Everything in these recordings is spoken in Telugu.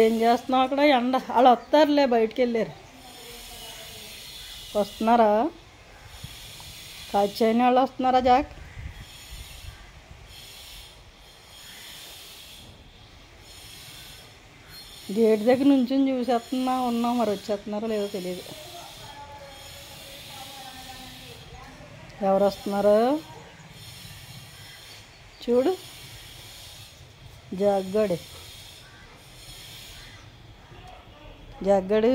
ఏం చేస్తున్నావు అక్కడ? ఎండ వాళ్ళు వస్తారులే, బయటికి వెళ్ళారు. వస్తున్నారా? కాచైన వాళ్ళు వస్తున్నారా జాక్? గేట్ దగ్గర నుంచి చూసేస్తున్నా ఉన్నాం, మరి వచ్చేస్తున్నారో లేదో తెలియదు. ఎవరు వస్తున్నారు చూడు, జగ్గడు జగ్గడు.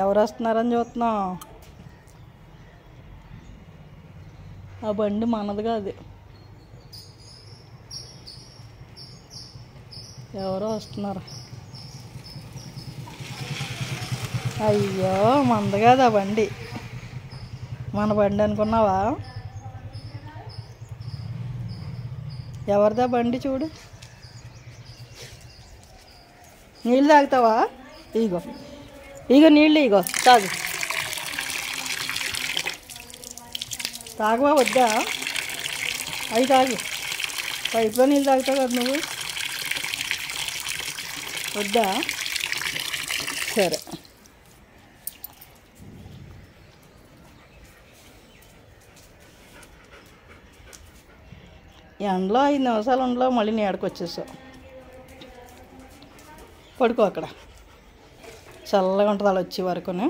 ఎవరు వస్తున్నారని చూస్తున్నాం. ఆ బండి మనది కాదు, ఎవరో వస్తున్నారు. అయ్యో మనది కాదు ఆ బండి, మన బండి అనుకున్నావా? ఎవరిదా బండి చూడు. నీళ్ళు తాగుతావా? ఇగో ఇగో నీళ్ళు, ఇగో తాగు. తాగవా వద్దా? అవి తాగు. పైపులో నీళ్ళు తాగుతావు కదా నువ్వు, వద్దా? సరే. ఎండలో 5 నిమిషాలు ఉండలో మళ్ళీ నీడకు వచ్చేసావు. పడుకో అక్కడ, చల్లగా ఉంటుంది అలా వచ్చే వరకునే.